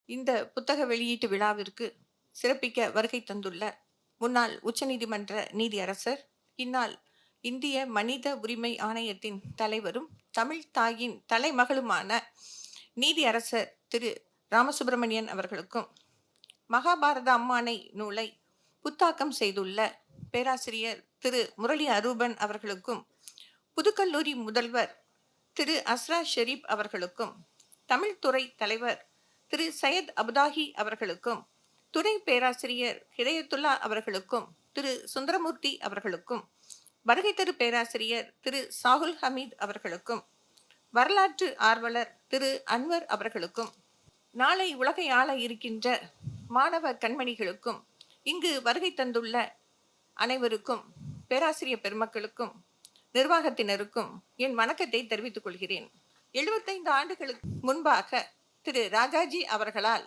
இந்த புத்தக வெளியீட்டு விழாவிற்கு சிறப்பிக்க வருகை தந்துள்ள முன்னாள் உச்சநீதிமன்ற நீதியரசர், இந்நாள் இந்திய மனித உரிமை ஆணையத்தின் தலைவரும் தமிழ் தாயின் தலைமகளுமான நீதியரசர் திரு ராமசுப்பிரமணியன் அவர்களுக்கும், மகாபாரத அம்மானை நூலை புத்தாக்கம் செய்துள்ள பேராசிரியர் திரு முரளி அரூபன் அவர்களுக்கும், புதுக்கல்லூரி முதல்வர் திரு அஸ்ரா ஷெரீப் அவர்களுக்கும், தமிழ்துறை தலைவர் திரு சையத் அபுதாஹி அவர்களுக்கும், துணை பேராசிரியர் ஹிதயத்துல்லா அவர்களுக்கும், திரு சுந்தரமூர்த்தி அவர்களுக்கும், வருகை தரு பேராசிரியர் திரு சாகுல் ஹமீத் அவர்களுக்கும், வரலாற்று ஆர்வலர் திரு அன்வர் அவர்களுக்கும், நாளை உலகை ஆள இருக்கின்ற மாணவ கண்மணிகளுக்கும், இங்கு வருகை தந்துள்ள அனைவருக்கும், பேராசிரியர் பெருமக்களுக்கும், நிர்வாகத்தினருக்கும் என் வணக்கத்தை தெரிவித்துக் கொள்கிறேன். 75 ஆண்டுகளுக்கு முன்பாக திரு ராஜாஜி அவர்களால்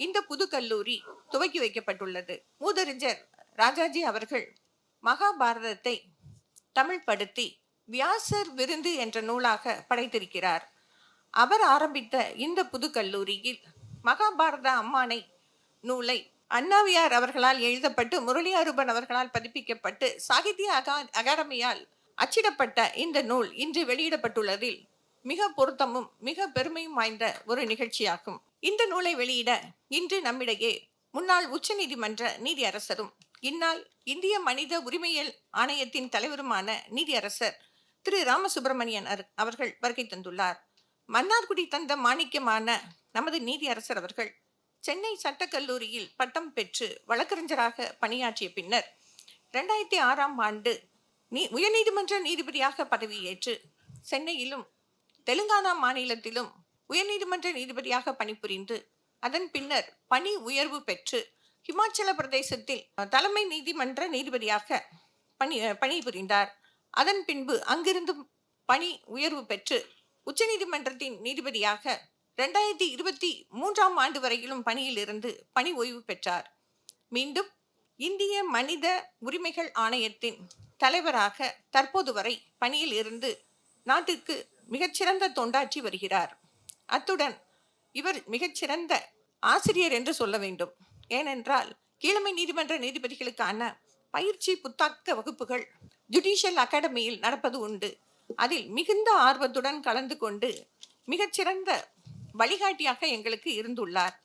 இந்த புது கல்லூரி துவக்கி வைக்கப்பட்டுள்ளது. மூதறிஞர் ராஜாஜி அவர்கள் மகாபாரதத்தை தமிழ் படுத்தி வியாசர் விருந்து என்ற நூலாக படைத்திருக்கிறார். அவர் ஆரம்பித்த இந்த புது கல்லூரியில் மகாபாரத அம்மானை நூலை அண்ணாவியார் அவர்களால் எழுதப்பட்டு முரளி அரூபன் அவர்களால் பதிப்பிக்கப்பட்டு சாகித்ய அகாடமியால் அச்சிடப்பட்ட இந்த நூல் இன்று வெளியிடப்பட்டுள்ளதில் மிக பொருத்தமும் மிக பெருமையும் வாய்ந்த ஒரு நிகழ்ச்சியாகும். இந்த நூலை வெளியிட இன்று நம்மிடையே முன்னாள் உச்ச நீதிமன்ற நீதியரசரும் இந்நாள் இந்திய மனித உரிமையியல் ஆணையத்தின் தலைவருமான நீதியரசர் திரு ராமசுப்பிரமணியன் அவர்கள் வருகை தந்துள்ளார். மன்னார்குடி தந்த மாணிக்கமான நமது நீதியரசர் அவர்கள் சென்னை சட்டக்கல்லூரியில் பட்டம் பெற்று வழக்கறிஞராக பணியாற்றிய பின்னர் 2006ஆம் ஆண்டு உயர்நீதிமன்ற நீதிபதியாக பதவியேற்று சென்னையிலும் தெலுங்கானா மாநிலத்திலும் உயர்நீதிமன்ற நீதிபதியாக பணிபுரிந்து அதன் பின்னர் பணி உயர்வு பெற்று ஹிமாச்சல பிரதேசத்தில் தலைமை நீதிமன்ற நீதிபதியாக பணிபுரிந்தார். அதன் பின்பு அங்கிருந்து பணி உயர்வு பெற்று உச்சநீதிமன்றத்தின் நீதிபதியாக 2023ஆம் ஆண்டு வரையிலும் பணியில் இருந்து பணி ஓய்வு பெற்றார். மீண்டும் இந்திய மனித உரிமைகள் ஆணையத்தின் தலைவராக தற்போது வரை பணியில் இருந்து நாட்டிற்கு மிகச்சிறந்த தொண்டாற்றி வருகிறார். அத்துடன் இவர் மிகச்சிறந்த ஆசிரியர் என்று சொல்ல வேண்டும். ஏனென்றால் கீழமை நீதிமன்ற நீதிபதிகளுக்கான பயிற்சி புத்தாக்க வகுப்புகள் ஜுடிஷியல் அகாடமியில் நடப்பது உண்டு. அதில் மிகுந்த ஆர்வத்துடன் கலந்து கொண்டு மிகச்சிறந்த வழிகாட்டியாக எங்களுக்கு இருந்துள்ளார்.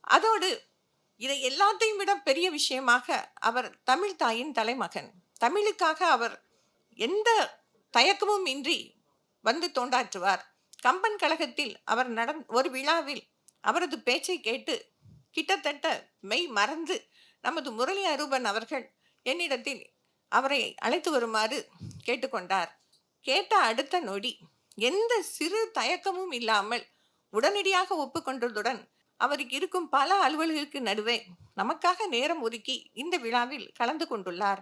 அதோடு இதை எல்லாத்தையும் விட பெரிய விஷயமாக அவர் தமிழ் தாயின் தலைமகன். தமிழுக்காக அவர் எந்த தயக்கமும் இன்றி வந்து தோண்டாற்றுவார். கம்பன் கழகத்தில் அவர் ஒரு விழாவில் அவரது பேச்சை கேட்டு கிட்டத்தட்ட மெய் மறந்து நமது முரளி அரூபன் அவர்கள் என்னிடத்தில் அவரை அழைத்து வருமாறு கேட்டுக்கொண்டார். கேட்ட அடுத்த நொடி எந்த சிறு தயக்கமும் இல்லாமல் உடனடியாக ஒப்புக்கொண்டதுடன் அவருக்கு இருக்கும் பல அலுவல்களுக்கு நடுவே நமக்காக நேரம் ஒதுக்கி இந்த விழாவில் கலந்து கொண்டுள்ளார்.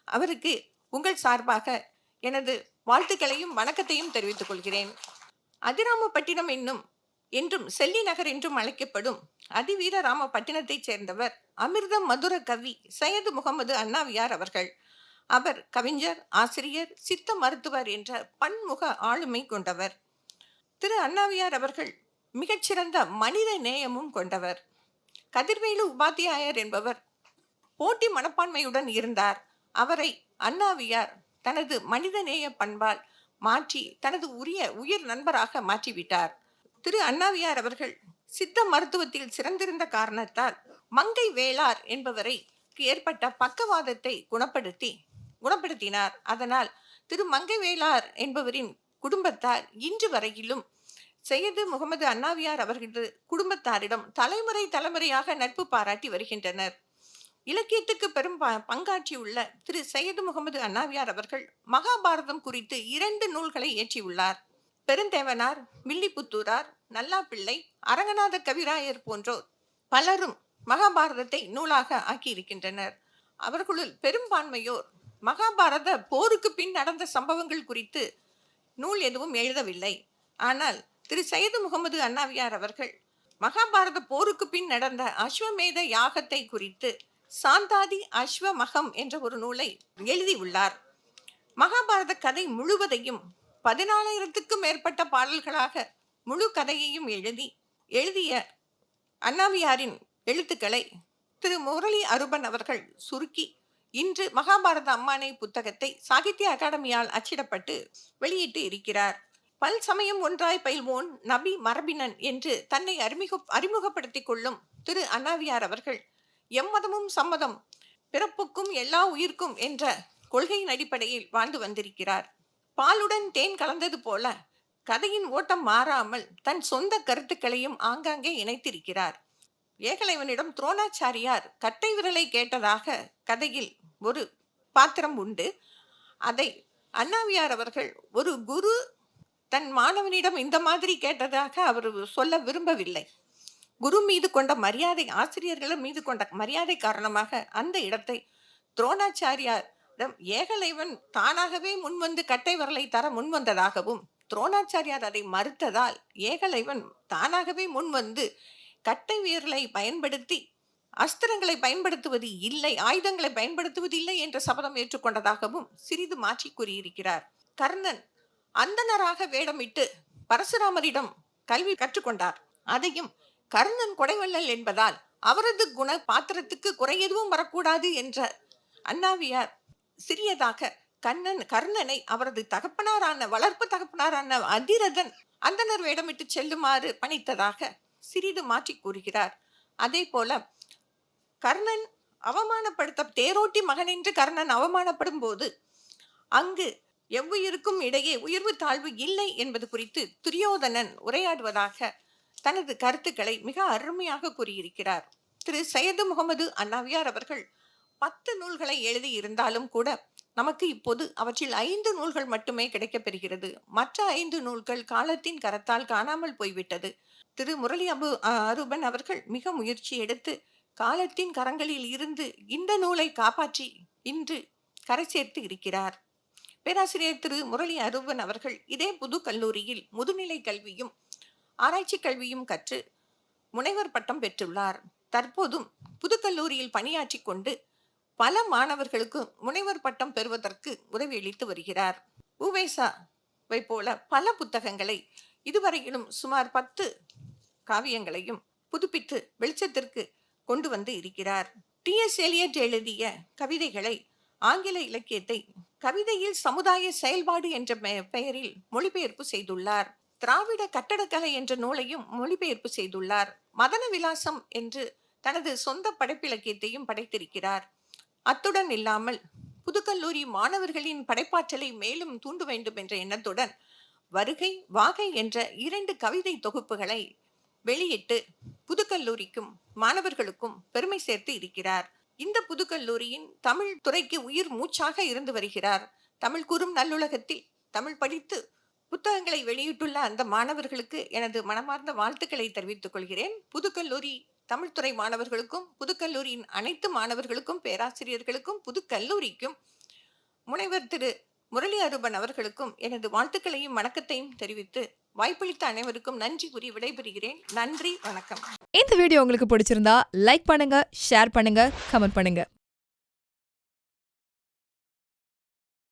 அவருக்கு உங்கள் சார்பாக எனது வாழ்த்துக்களையும் வணக்கத்தையும் தெரிவித்துக் கொள்கிறேன். அதிராமப்பட்டினம் என்றும் செல்லி நகர் என்றும் அழைக்கப்படும் அதிவீர ராமப்பட்டினத்தைச் சேர்ந்தவர் அமிர்த மதுர கவி சையது முகமது அண்ணாவியார் அவர்கள். அவர் கவிஞர், ஆசிரியர், சித்த மருத்துவர் என்ற பன்முக ஆளுமை கொண்டவர். திரு அண்ணாவியார் அவர்கள் மிகச்சிறந்த மனித நேயமும் கொண்டவர். கதிர்வேலு உபாத்தியாயர் என்பவர் போட்டி மனப்பான்மையுடன் இருந்தார். அவரை அண்ணாவியார் தனது மனிதநேய பண்பால் மாற்றி தனது உயிர் நண்பராக மாற்றிவிட்டார். திரு அண்ணாவியார் அவர்கள் சித்த மருத்துவத்தில் சிறந்திருந்த காரணத்தால் மங்கை வேளார் என்பவரை ஏற்பட்ட பக்கவாதத்தை குணப்படுத்தினார். அதனால் திரு மங்கை வேளார் என்பவரின் குடும்பத்தார் இன்று வரையிலும் சையது முகமது அண்ணாவியார் அவர்களது குடும்பத்தாரிடம் தலைமுறையாக நட்பு பாராட்டி வருகின்றனர். இலக்கியத்துக்கு பெரும் பங்காற்றியுள்ள திரு சையது முகமது அண்ணாவியார் அவர்கள் மகாபாரதம் குறித்து 2 நூல்களை இயற்றியுள்ளார். பெருந்தேவனார், வில்லிபுத்தூரார், நல்லாப்பிள்ளை, அரங்கநாத கவிராயர் போன்றோர் பலரும் மகாபாரதத்தை நூலாக ஆக்கியிருக்கின்றனர். அவர்களுள் பெரும்பான்மையோர் மகாபாரத போருக்கு பின் நடந்த சம்பவங்கள் குறித்து நூல் எதுவும் எழுதவில்லை. ஆனால் திரு சையது முகமது அண்ணாவியார் அவர்கள் மகாபாரத போருக்கு பின் நடந்த அஸ்வமேத யாகத்தை குறித்து சாந்தாதி அஸ்வமகம் என்ற ஒரு நூலை எழுதியுள்ளார். மகாபாரத கதை முழுவதையும் 14,000க்கும் மேற்பட்ட பாடல்களாக முழு கதையையும் எழுதிய அண்ணாவியாரின் எழுத்துக்களை திரு முரளி அருபன் அவர்கள் சுருக்கி இன்று மகாபாரத அம்மானை புத்தகத்தை சாகித்ய அகாடமியால் அச்சிடப்பட்டு வெளியிட்டு இருக்கிறார். பல் சமயம் ஒன்றாய் பயில்வோன் நபி மரபினன் என்று தன்னை அறிமுகப்படுத்திக் கொள்ளும் திரு அண்ணாவியார் அவர்கள் எம்மதமும் சம்மதம், பிறப்புக்கும் எல்லா உயிர்க்கும் என்ற கொள்கையின் அடிப்படையில் வாழ்ந்து வந்திருக்கிறார். பாலுடன் தேன் கலந்தது போல கதையின் ஓட்டம் மாறாமல் தன் சொந்த கருத்துக்களையும் ஆங்காங்கே இணைத்திருக்கிறார். ஏகலைவனிடம் துரோணாச்சாரியார் கட்டை விரலை கேட்டதாக கதையில் ஒரு பாத்திரம் உண்டு. அதை அண்ணாவியார் அவர்கள் ஒரு குரு தன் மாணவனிடம் இந்த மாதிரி கேட்டதாக அவர் சொல்ல விரும்பவில்லை. குரு மீது கொண்ட மரியாதை, ஆசிரியர்கள் மீது கொண்ட மரியாதை காரணமாக அந்த இடத்தை துரோணாச்சாரியாரிடம் ஏகலைவன் தானாகவே முன்வந்து கட்டை விரலை தர முன்வந்ததாகவும், துரோணாச்சாரியார் அதை மறுத்ததால் ஏகலைவன் தானாகவே முன்வந்து கட்டை விரலை பயன்படுத்தி அஸ்திரங்களை பயன்படுத்துவது இல்லை, ஆயுதங்களை பயன்படுத்துவது இல்லை என்ற சபதம் ஏற்றுக்கொண்டதாகவும் சிறிது மாற்றி கூறியிருக்கிறார். கர்ணன் அந்தனராக வேடமிட்டு பரசுராமரிடம் கல்வி கற்றுக்கொண்டார். அதையும் கர்ணன் கொடைவள்ளல் என்பதால் அவரது குண பாத்திரத்துக்கு குறை எதுவும் வரக்கூடாது என்ற அண்ணாவியார் சிறியதாக கர்ணனை அவரது தகப்பனாரான வளர்ப்பு தகப்பனாரான அதிரதன் அந்தனர் வேடமிட்டு செல்லுமாறு பணித்ததாக சிறிது மாற்றி கூறுகிறார். அதே போல கர்ணன் தேரோட்டி மகன் என்று கர்ணன் அவமானப்படும் போது அங்கு எவ்வுயிருக்கும் இடையே உயர்வு தாழ்வு இல்லை என்பது குறித்து துரியோதனன் உரையாடுவதாக தனது கருத்துக்களை மிக அருமையாக கூறியிருக்கிறார். திரு சையது முகமது அண்ணாவியார் அவர்கள் 10 நூல்களை எழுதி இருந்தாலும் கூட நமக்கு இப்போது அவற்றில் 5 நூல்கள் மட்டுமே கிடைக்கப்பெறுகிறது. மற்ற 5 நூல்கள் காலத்தின் கரத்தால் காணாமல் போய்விட்டது. திரு முரளி அருபன் அவர்கள் மிக முயற்சி எடுத்து காலத்தின் கரங்களில் இருந்து இந்த நூலை காப்பாற்றி இன்று கரை சேர்த்து இருக்கிறார். பேராசிரியர் திரு முரளி அருபன் அவர்கள் இதே புது கல்லூரியில் முதுநிலை கல்வியும் ஆராய்ச்சி கல்வியும் கற்று முனைவர் பட்டம் பெற்றுள்ளார். தற்போதும் புதுக்கல்லூரியில் பணியாற்றி கொண்டு பல மாணவர்களுக்கு முனைவர் பட்டம் பெறுவதற்கு உதவியளித்து வருகிறார். உவேசாவை போல பல புத்தகங்களை இதுவரையிலும் சுமார் 10 காவியங்களையும் புதுப்பித்து வெளிச்சத்திற்கு கொண்டு வந்து இருக்கிறார். டி.எஸ். எலியட் எழுதிய கவிதைகளை ஆங்கில இலக்கியத்தை கவிதையில் சமுதாய செயல்பாடு என்ற பெயரில் மொழிபெயர்ப்பு செய்துள்ளார். திராவிட கட்டடக்கலை என்ற நூலையும் மொழிபெயர்ப்பு செய்துள்ளார். மதன விலாசம் என்று தனது சொந்த படைப்பிலக்கியத்தையும் படைத்திருக்கிறார். அத்துடன் இல்லாமல் புதுக்கல்லூரி மாணவர்களின் படைப்பாற்றலை மேலும் தூண்ட வேண்டும் என்ற எண்ணத்துடன் வருகை வாகை என்ற 2 கவிதை தொகுப்புகளை வெளியிட்டு புதுக்கல்லூரிக்கும் மாணவர்களுக்கும் பெருமை சேர்த்து இருக்கிறார். இந்த புதுக்கல்லூரியின் தமிழ் துறைக்கு உயிர் மூச்சாக இருந்து வருகிறார். தமிழ் கூறும் நல்லுலகத்தில் தமிழ் படித்து புத்தகங்களை வெளியிட்டுள்ள அந்த மாணவர்களுக்கு எனது மனமார்ந்த வாழ்த்துக்களை தெரிவித்துக் கொள்கிறேன். புதுக்கல்லூரி தமிழ்துறை மாணவர்களுக்கும் புதுக்கல்லூரியின் அனைத்து மாணவர்களுக்கும் பேராசிரியர்களுக்கும் புதுக்கல்லூரிக்கும் முனைவர் திரு முரளி அருபன் அவர்களுக்கும் எனது வாழ்த்துக்களையும் வணக்கத்தையும் தெரிவித்து வாய்ப்பளித்த அனைவருக்கும் நன்றி கூறி விடைபெறுகிறேன். நன்றி, வணக்கம். இந்த வீடியோ உங்களுக்கு பிடிச்சிருந்தா லைக் பண்ணுங்க, ஷேர் பண்ணுங்க, கமெண்ட் பண்ணுங்க.